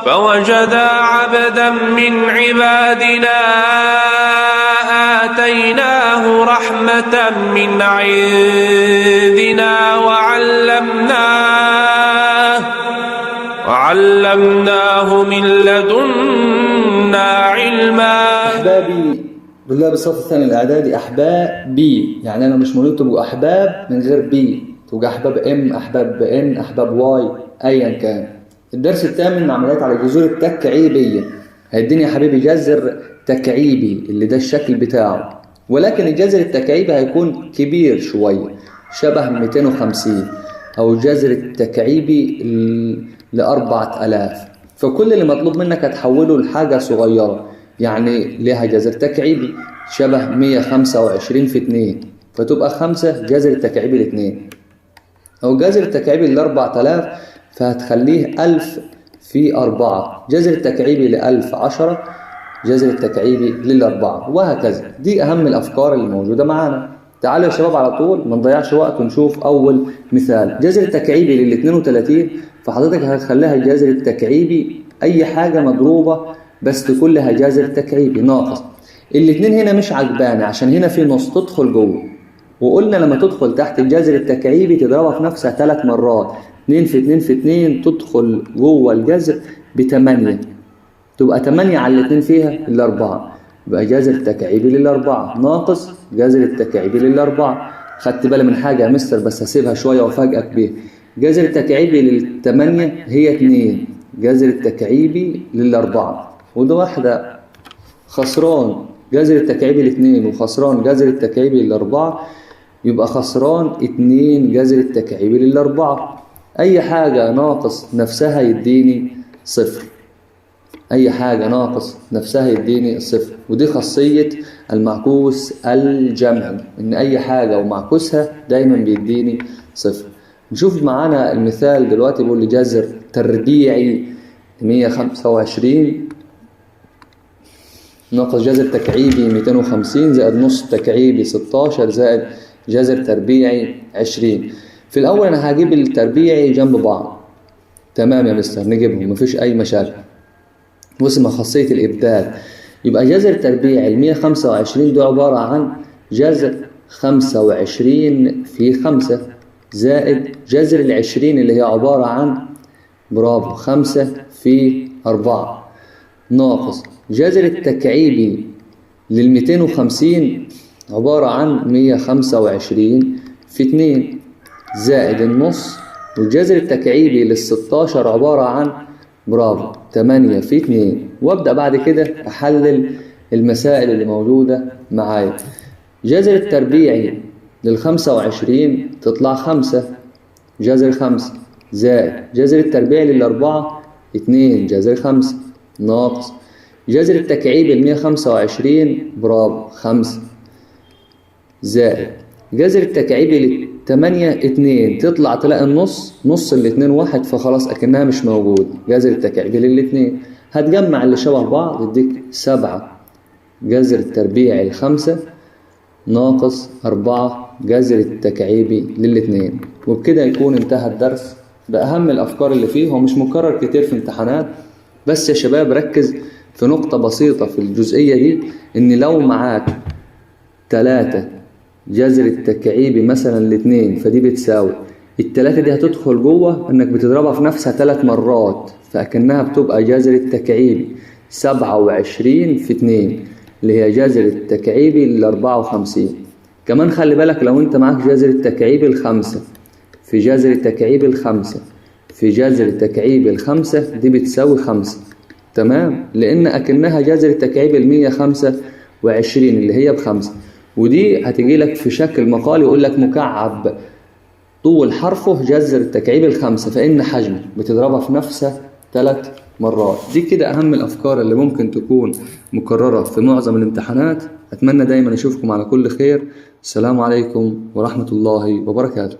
فوجدا عبدا من عبادنا آتيناه رحمة من عندنا وعلمناه من لدنا علما. أحبابي طلاب الصف الثاني الإعدادي، أحبابي يعني أنا مش مريض تبقوا أحباب من غير بي، تبقى أحباب إم، أحباب إن، أحباب واي، أيا كان. الدرس الثامن عمليات على الجذور التكعيبية. هيديني يا حبيبي جذر تكعيبي اللي ده الشكل بتاعه، ولكن الجذر التكعيبي هيكون كبير شوية شبه 250، أو الجذر التكعيبي ل4000. فكل اللي مطلوب منك هتحوله لحاجة صغيرة، يعني ليها جذر تكعيبي شبه 125 في 2، فتبقى 5 جذر التكعيبي ل2، أو جذر التكعيبي ل4000 فهتخليه 1000 في 4، جذر التكعيبي ل1000 10، جذر التكعيبي لل4، وهكذا. دي أهم الأفكار اللي موجودة معانا. تعالوا يا شباب على طول ما نضيعش وقت ونشوف أول مثال. جذر التكعيبي لل32، فحضرتك هتخليها الجذر التكعيبي أي حاجة مضروبة بس تكون لها جذر تكعيبي ناقص. الاتنين هنا مش عجباني عشان هنا في نص تدخل جوه، وقلنا لما تدخل تحت الجذر التكعيبي تضربها في نفسها 3 مرات، 2 في 2 في 2 تدخل جوه الجذر ب8، تبقى 8 على الاتنين فيها ال4، يبقى جذر التكعيبي لل4 ناقص جذر التكعيبي لل4. خدت بالي من حاجة يا مستر بس هسيبها شوية وفاجئك بيها. جذر التكعيبي لل8 هي 2، جذر التكعيبي لل4، وده واحدة خسران جذر التكعيبي ل2 وخسران جذر التكعيبي لل4، يبقى خسران 2 جذر التكعيبي لل4. أي حاجة ناقص نفسها يديني صفر، أي حاجة ناقص نفسها يديني صفر، ودي خاصية المعكوس الجمعي، إن أي حاجة ومعكوسها دايما بيديني صفر. نشوف معانا المثال دلوقتي. بيقول لي جذر تربيعي 125 ناقص جذر تكعيبي 250 زائد نص تكعيبي 16 زائد جذر تربيعي 20. في الأول أنا هجيب التربيعي جنب بعض. تمام يا مستر، نجيبهم مفيش أي مشاكل، واسمها خاصية الإبدال. يبقى جذر تربيعي 125 ده عبارة عن جذر 25 في 5 زائد جذر 20 اللي هي عبارة عن برافو 5 في 4 ناقص جذر التكعيبي لل250 عبارة عن 125 في 2 زائد النص، والجذر التكعيبي لل16 عبارة عن برافو 8 في 2. وابدأ بعد كده أحلل المسائل اللي موجودة معايا. جذر التربيعي لل25 تطلع 5 جذر 5 زائد جذر التربيعي لل4 2 جذر 5 ناقص جذر التكعيبي 125 برافو 5 زائد جذر التكعيبي ل8 2 تطلع تلاقي نص ال2 1 فخلاص أكنها مش موجود. جذر التكعيبي لل2 هتجمع اللي شبه بعض يديك 7 جذر التربيعي ل5 ناقص 4 جذر التكعيبي لل2. وبكده يكون انتهى الدرس بأهم الأفكار اللي فيه. هو مش مكرر كتير في امتحانات، بس يا شباب ركز في نقطة بسيطة في الجزئية دي، إن لو معاك 3 جذر التكعيبي مثلا ل2 فدي بتساوي ال3 دي هتدخل جوه انك بتضربها في نفسها 3 مرات، فأكنها بتبقى جذر التكعيبي 27 في 2 اللي هي جذر التكعيبي ل54. كمان خلي بالك لو انت معاك جذر التكعيبي ل5 في جذر التكعيبي ل5 في جذر التكعيبي ل5 دي بتساوي 5. تمام، لان اكنها جذر التكعيبي ل125 اللي هي ب5، ودي هتجي لك في شكل مقال يقول لك مكعب طول حرفه جذر التكعيبي ل5 فإن حجمه بتضربها في نفسها 3 مرات. دي كده أهم الأفكار اللي ممكن تكون مكررة في معظم الامتحانات. أتمنى دايما أشوفكم على كل خير. السلام عليكم ورحمة الله وبركاته.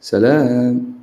سلام.